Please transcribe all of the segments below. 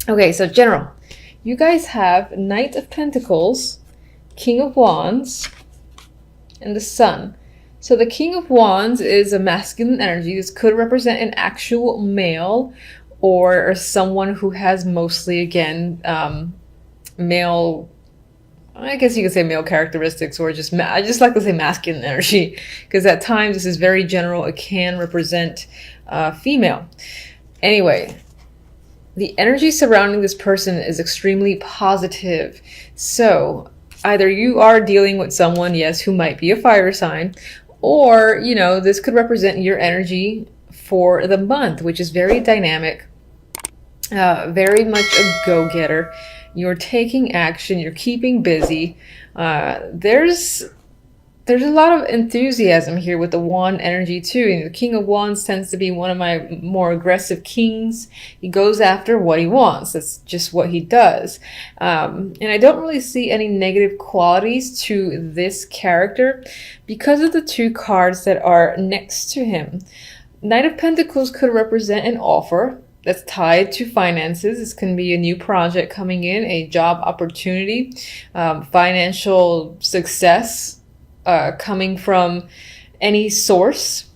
Okay, so general. You guys have Knight of Pentacles, King of Wands, and the Sun. So the King of Wands is a masculine energy. This could represent an actual male or someone who has mostly, again, male, I guess you could say male characteristics, or just, I just like to say masculine energy, because at times this is very general. It can represent female. Anyway, the energy surrounding this person is extremely positive. So either you are dealing with someone, yes, who might be a fire sign, or, this could represent your energy for the month, which is very dynamic, very much a go-getter. You're taking action, you're keeping busy. There's a lot of enthusiasm here with the wand energy too. And the King of Wands tends to be one of my more aggressive kings. He goes after what he wants. That's just what he does. And I don't really see any negative qualities to this character because of the two cards that are next to him. Knight of Pentacles could represent an offer that's tied to finances. This can be a new project coming in, a job opportunity, financial success coming from any source.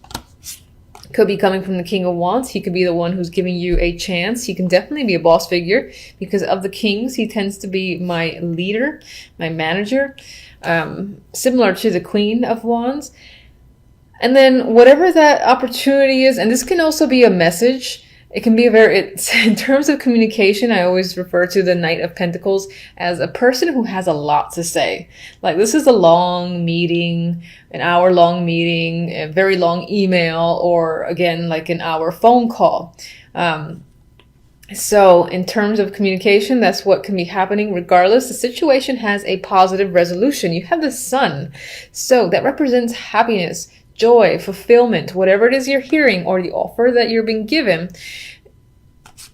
Could be coming from the King of Wands. He could be the one who's giving you a chance. He can definitely be a boss figure because of the kings. He tends to be my leader, my manager, similar to the Queen of Wands. And then whatever that opportunity is, and this can also be a message. It can be in terms of communication, I always refer to the Knight of Pentacles as a person who has a lot to say. Like, this is a long meeting, an hour-long meeting, a very long email, or again, like an hour phone call. So in terms of communication, that's what can be happening regardless. The situation has a positive resolution. You have the Sun. So that represents happiness, joy, fulfillment, whatever it is you're hearing or the offer that you're being given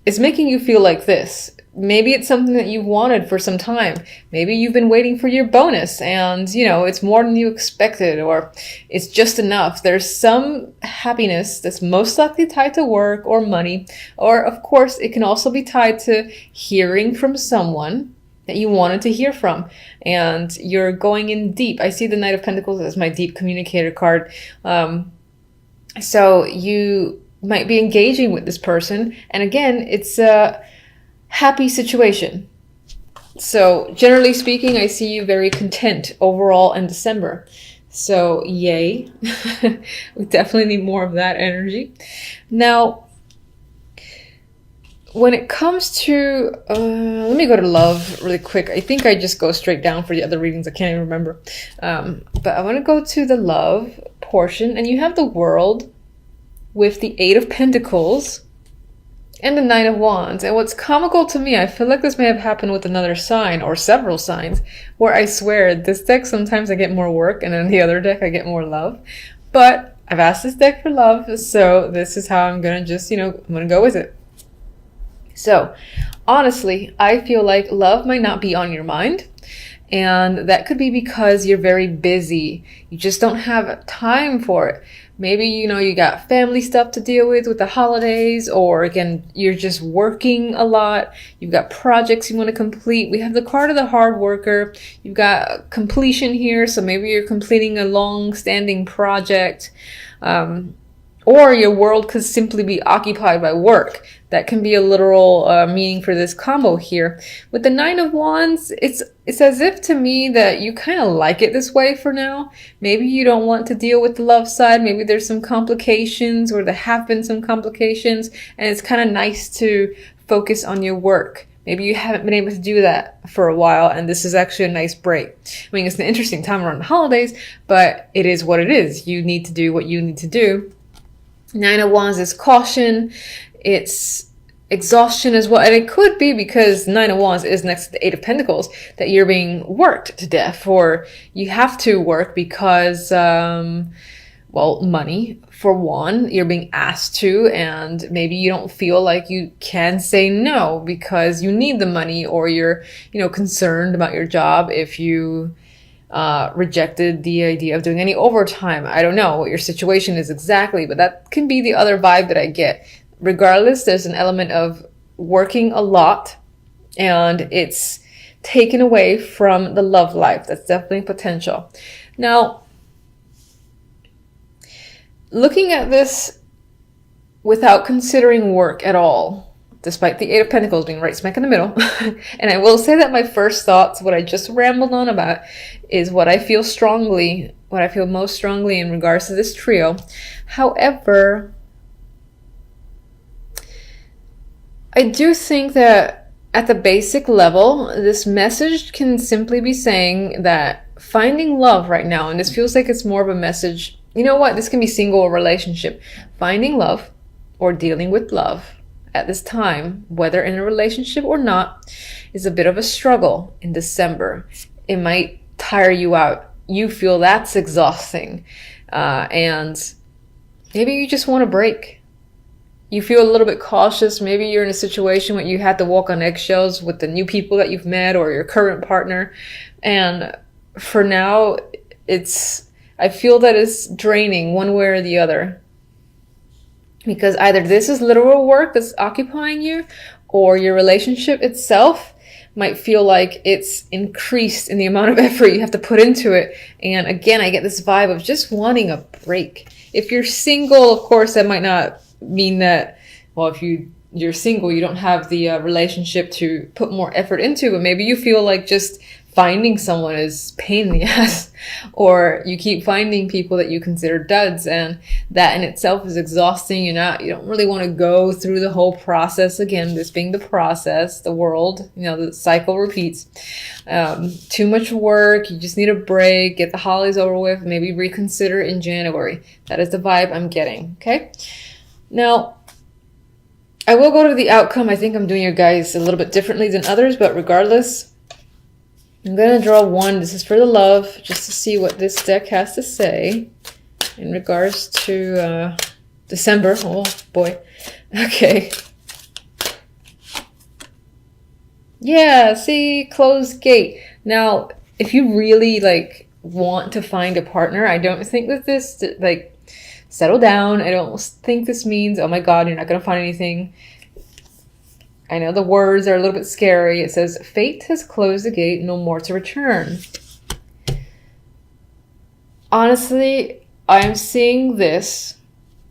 is making you feel like this. Maybe it's something that you've wanted for some time. Maybe you've been waiting for your bonus and, it's more than you expected, or it's just enough. There's some happiness that's most likely tied to work or money, or of course, it can also be tied to hearing from someone that you wanted to hear from, and you're going in deep. I see the Knight of Pentacles as my deep communicator card. So you might be engaging with this person, and again, it's a happy situation. So generally speaking, I see you very content overall in December. So yay. We definitely need more of that energy. Now, when it comes to, let me go to love really quick. I think I just go straight down for the other readings. I can't even remember. But I want to go to the love portion. And you have the World with the Eight of Pentacles and the Nine of Wands. And what's comical to me, I feel like this may have happened with another sign or several signs, where I swear this deck, sometimes I get more work, and then the other deck I get more love. But I've asked this deck for love, so this is how I'm going to just, I'm going to go with it. So, honestly, I feel like love might not be on your mind, and that could be because you're very busy. You just don't have time for it. Maybe, you got family stuff to deal with the holidays, or again, you're just working a lot. You've got projects you want to complete. We have the card of the hard worker. You've got completion here, so maybe you're completing a long-standing project. Or your world could simply be occupied by work. That can be a literal meaning for this combo here. With the Nine of Wands, it's as if to me that you kind of like it this way for now. Maybe you don't want to deal with the love side. Maybe there's some complications, or there have been some complications, and it's kind of nice to focus on your work. Maybe you haven't been able to do that for a while, and this is actually a nice break. I mean, it's an interesting time around the holidays, but it is what it is. You need to do what you need to do. Nine of Wands is caution. It's exhaustion as well. And it could be because Nine of Wands is next to the Eight of Pentacles that you're being worked to death, or you have to work because, money, for one, you're being asked to, and maybe you don't feel like you can say no because you need the money, or you're, concerned about your job if you rejected the idea of doing any overtime. I don't know what your situation is exactly, but that can be the other vibe that I get. Regardless, there's an element of working a lot and it's taken away from the love life. That's definitely potential. Now, looking at this without considering work at all, despite the Eight of Pentacles being right smack in the middle, and I will say that my first thoughts, what I just rambled on about, is what I feel strongly, what I feel most strongly in regards to this trio. However, I do think that at the basic level, this message can simply be saying that finding love right now, and this feels like it's more of a message, you know what, this can be single or relationship. Finding love or dealing with love at this time, whether in a relationship or not, is a bit of a struggle in December. It might tire you out. You feel that's exhausting. And maybe you just want a break. You feel a little bit cautious. Maybe you're in a situation where you had to walk on eggshells with the new people that you've met or your current partner. And for now, I feel that it's draining one way or the other. Because either this is literal work that's occupying you, or your relationship itself might feel like it's increased in the amount of effort you have to put into it. And again, I get this vibe of just wanting a break. If you're single, of course, that might not mean that, well, if you're single, you don't have the relationship to put more effort into, but maybe you feel like just finding someone is pain in the ass, or you keep finding people that you consider duds, and that in itself is exhausting. You don't really want to go through the whole process again, this being the process, the world, the cycle repeats. Too much work, you just need a break, get the holidays over with, maybe reconsider in January. That is the vibe I'm getting, okay? Now, I will go to the outcome. I think I'm doing you guys a little bit differently than others, but regardless, I'm going to draw one. This is for the love, just to see what this deck has to say in regards to December. Oh, boy. Okay. Yeah, see? Closed gate. Now, if you really, want to find a partner, I don't think that this, settle down. I don't think this means, oh my God, you're not going to find anything. I know the words are a little bit scary. It says, fate has closed the gate, no more to return. Honestly, I'm seeing this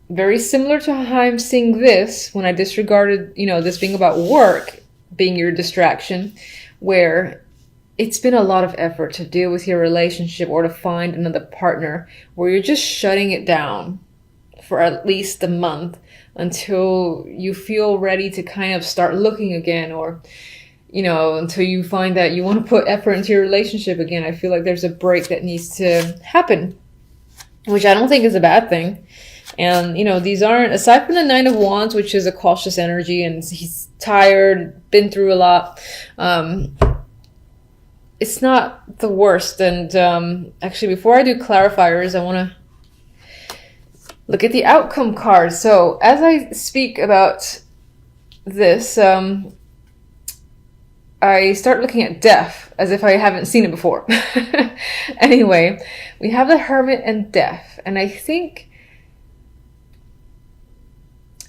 very similar to how I'm seeing this when I disregarded, this being about work, being your distraction, where it's been a lot of effort to deal with your relationship or to find another partner, where you're just shutting it down for at least a month until you feel ready to kind of start looking again, or, until you find that you want to put effort into your relationship again. I feel like there's a break that needs to happen, which I don't think is a bad thing. And, these aren't, aside from the Nine of Wands, which is a cautious energy, and he's tired, been through a lot, it's not the worst. And actually, before I do clarifiers, I want to look at the outcome card. So as I speak about this, I start looking at death as if I haven't seen it before. Anyway, we have the Hermit and death. And I think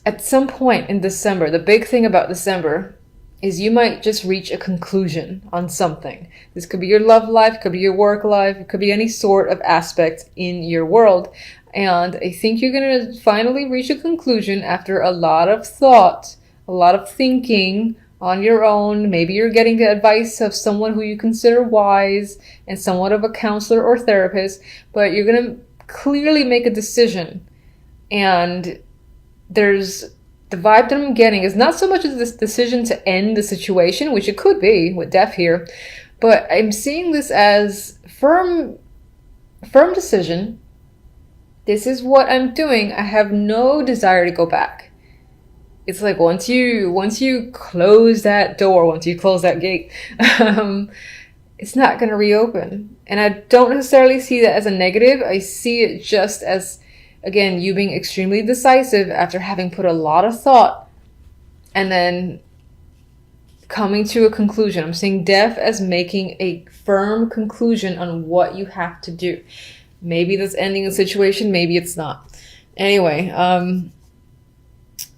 at some point in December, the big thing about December is you might just reach a conclusion on something. This could be your love life, it could be your work life, it could be any sort of aspect in your world. And I think you're going to finally reach a conclusion after a lot of thought, a lot of thinking on your own. Maybe you're getting the advice of someone who you consider wise and somewhat of a counselor or therapist, but you're going to clearly make a decision. And there's the vibe that I'm getting is not so much as this decision to end the situation, which it could be with death here, but I'm seeing this as firm decision. This is what I'm doing. I have no desire to go back. It's like once you close that door, once you close that gate, it's not going to reopen. And I don't necessarily see that as a negative. I see it just as, again, you being extremely decisive after having put a lot of thought and then coming to a conclusion. I'm seeing death as making a firm conclusion on what you have to do. Maybe that's ending a situation, maybe it's not. Anyway,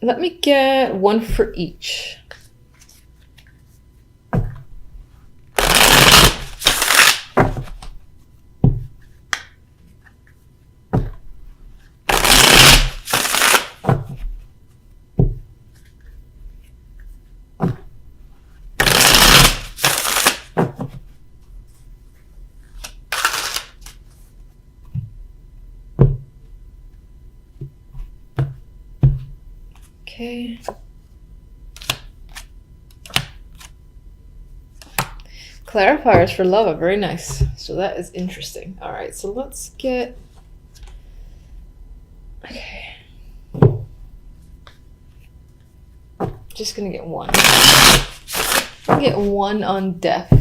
let me get one for each. Okay. Clarifiers for love are very nice. So that is interesting. All right, so let's get... Okay. Just gonna get one. I'll get one on death.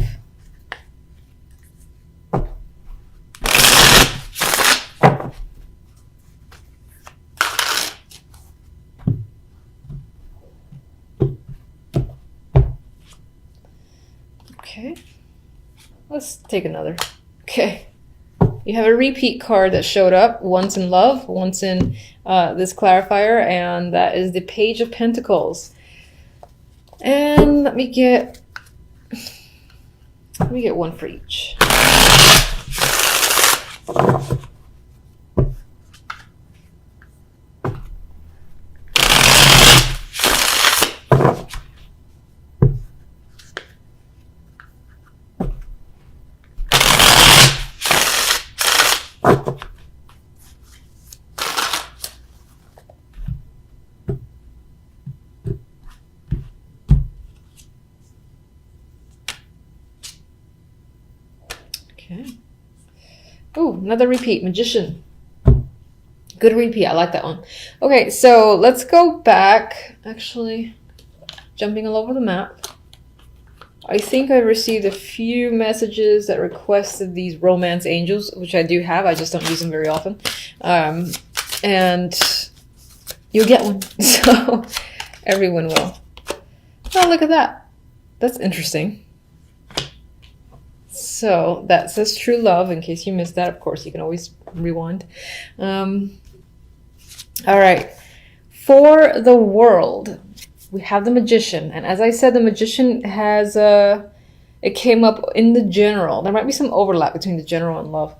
Okay. Let's take another. Okay. You have a repeat card that showed up, once in love, once in this clarifier, and that is the Page of Pentacles. And let me get one for each. Okay. Oh, another repeat, Magician. Good repeat, I like that one. Okay, so let's go back. Actually, jumping all over the map. I think I received a few messages that requested these romance angels, which I do have. I just don't use them very often. And you'll get one. So everyone will. Oh, look at that. That's interesting. So that says true love. In case you missed that, of course, you can always rewind. All right. For the world, we have the Magician. And as I said, the Magician has it came up in the general. There might be some overlap between the general and love.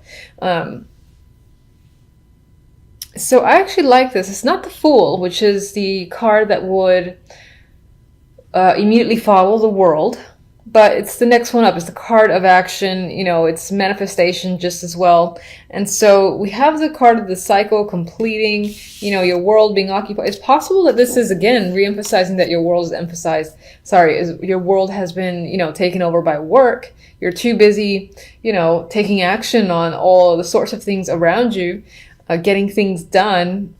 So I actually like this. It's not the Fool, which is the card that would immediately follow the world. But it's the next one up. It's the card of action. You know, it's manifestation just as well. And so we have the card of the cycle completing, you know, your world being occupied. It's possible that this is, again, re-emphasizing that your world is emphasized. Your world has been, you know, taken over by work. You're too busy, you know, taking action on all the sorts of things around you, getting things done,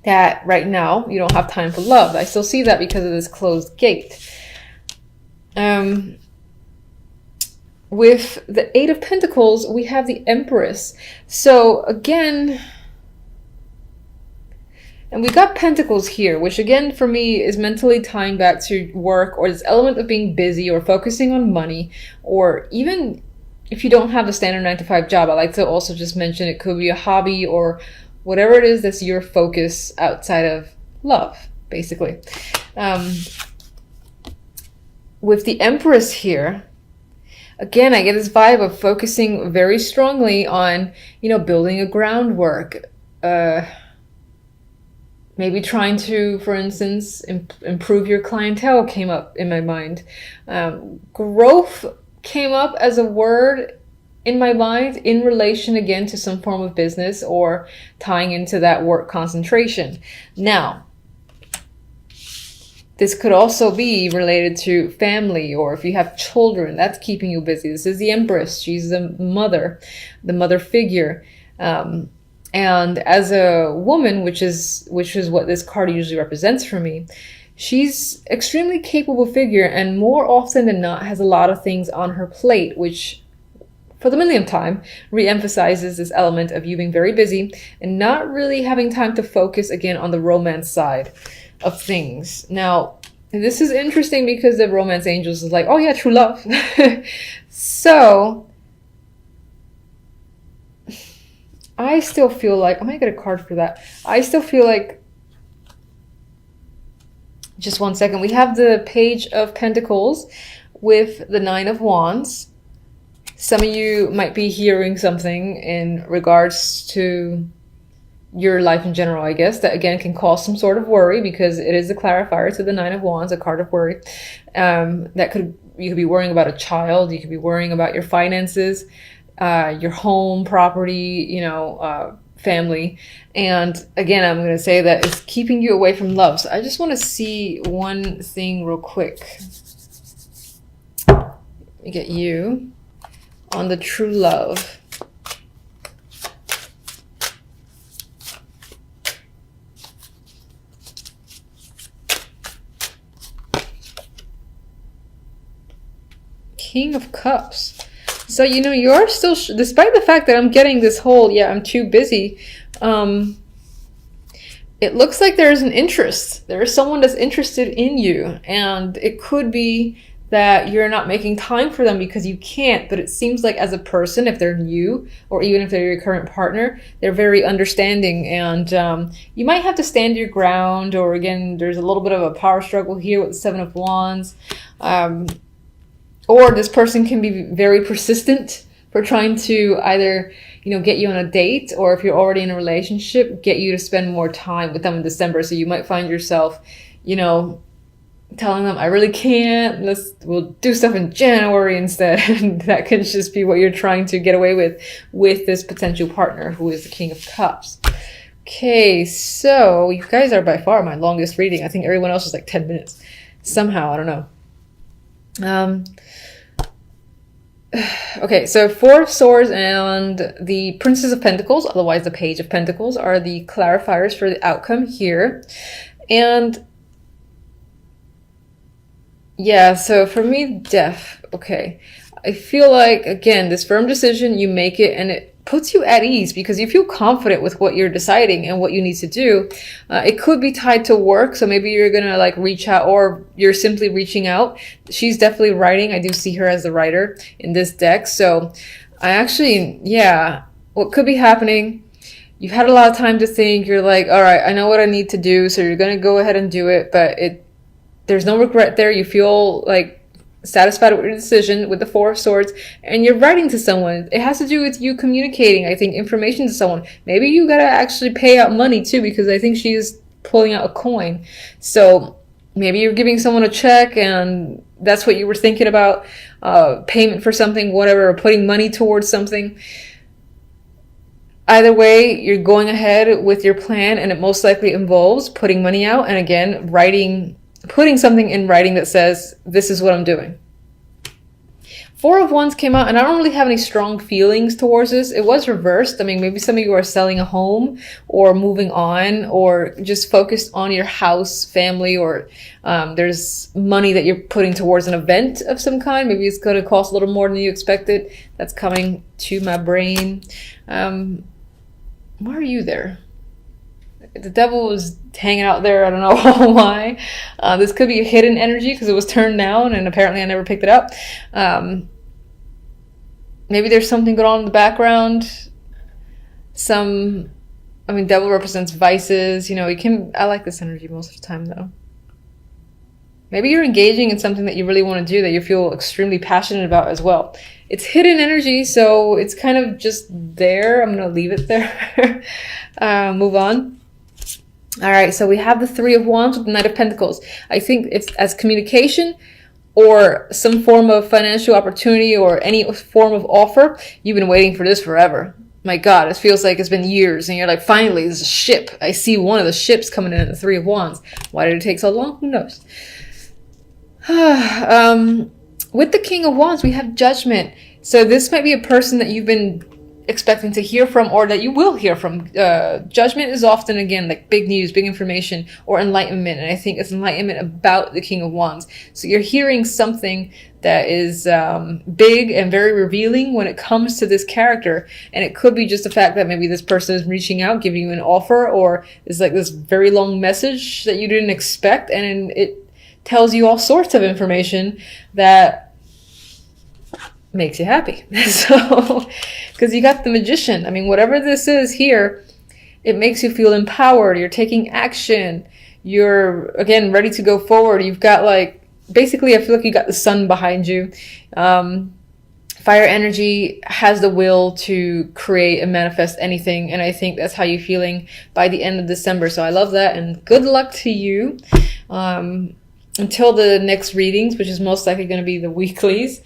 that right now you don't have time for love. I still see that because of this closed gate. With the Eight of Pentacles, we have the Empress. So again, and we got Pentacles here, which again for me is mentally tying back to work, or this element of being busy or focusing on money, or even if you don't have a standard 9-to-5 job, I like to also just mention it could be a hobby or whatever it is that's your focus outside of love, basically. With the Empress here, again, I get this vibe of focusing very strongly on, you know, building a groundwork. Maybe trying to, for instance, improve your clientele came up in my mind. Growth came up as a word in my mind in relation, again, to some form of business or tying into that work concentration. Now, this could also be related to family, or if you have children, that's keeping you busy. This is the Empress. She's the mother figure. And as a woman, which is what this card usually represents for me, she's extremely capable figure, and more often than not has a lot of things on her plate, which for the millionth time re-emphasizes this element of you being very busy and not really having time to focus again on the romance side of things. Now, this is interesting because the romance angels is like, oh yeah, true love. So I still feel like, I might get a card for that. I still feel like, just one second, we have the Page of Pentacles with the Nine of Wands. Some of you might be hearing something in regards to your life in general, I guess, that again can cause some sort of worry, because it is a clarifier to the Nine of Wands, a card of worry. You could be worrying about a child, you could be worrying about your finances, your home, property, you know, family. And again, I'm going to say that it's keeping you away from love. So I just want to see one thing real quick. Let me get you on the true love. King of Cups. So, you know, you're still, despite the fact that I'm getting this whole, yeah, I'm too busy, it looks like there's an interest. There is someone that's interested in you. And it could be that you're not making time for them because you can't. But it seems like as a person, if they're new, or even if they're your current partner, they're very understanding. And you might have to stand your ground. Or again, there's a little bit of a power struggle here with the Seven of Wands. Or this person can be very persistent for trying to either, you know, get you on a date, or if you're already in a relationship, get you to spend more time with them in December. So you might find yourself, you know, telling them, I really can't, we'll do stuff in January instead. And that can just be what you're trying to get away with this potential partner who is the King of Cups. Okay, so you guys are by far my longest reading. I think everyone else is like 10 minutes. Somehow, I don't know. Okay, so Four of Swords and the Princess of Pentacles, otherwise the Page of Pentacles, are the clarifiers for the outcome here. And yeah, so for me, death. Okay, I feel like, again, this firm decision, you make it and it puts you at ease because you feel confident with what you're deciding and what you need to do. It could be tied to work, so maybe you're gonna like reach out, or you're simply reaching out. She's definitely writing. I do see her as the writer in this deck. So I actually, yeah, what could be happening, you've had a lot of time to think. You're like, all right, I know what I need to do, so you're gonna go ahead and do it, but there's no regret there. You feel like satisfied with your decision with the Four of Swords, and you're writing to someone. It has to do with you communicating, I think, information to someone. Maybe you gotta actually pay out money too, because I think she's pulling out a coin. So maybe you're giving someone a check and that's what you were thinking about, payment for something, whatever, or putting money towards something. Either way, you're going ahead with your plan, and it most likely involves putting money out and, again, putting something in writing that says, this is what I'm doing. Four of Wands came out, and I don't really have any strong feelings towards this. It was reversed. I mean, maybe some of you are selling a home or moving on, or just focused on your house, family, or there's money that you're putting towards an event of some kind. Maybe it's going to cost a little more than you expected. That's coming to my brain. Why are you there? The devil was hanging out there. I don't know why. This could be a hidden energy because it was turned down and apparently I never picked it up. Maybe there's something going on in the background. Devil represents vices. You know, I like this energy most of the time though. Maybe you're engaging in something that you really want to do, that you feel extremely passionate about as well. It's hidden energy, so it's kind of just there. I'm going to leave it there. Move on. All right, so we have the Three of Wands with the Knight of Pentacles. I think it's as communication or some form of financial opportunity or any form of offer. You've been waiting for this forever. My God, it feels like it's been years, and you're like, finally, there's a ship. I see one of the ships coming in at the Three of Wands. Why did it take so long? Who knows? With the King of Wands, we have Judgment. So this might be a person that you've been expecting to hear from, or that you will hear from. Judgment is often, again, like big news, big information, or enlightenment. And I think it's enlightenment about the King of Wands. So you're hearing something that is big and very revealing when it comes to this character. And it could be just the fact that maybe this person is reaching out, giving you an offer, or is like this very long message that you didn't expect. And it tells you all sorts of information that makes you happy. So, because you got the Magician. I mean, whatever this is here, it makes you feel empowered. You're taking action. You're, again, ready to go forward. You've got like, basically, I feel like you got the sun behind you. Fire energy has the will to create and manifest anything. And I think that's how you're feeling by the end of December. So I love that. And good luck to you. Until the next readings, which is most likely going to be the weeklies.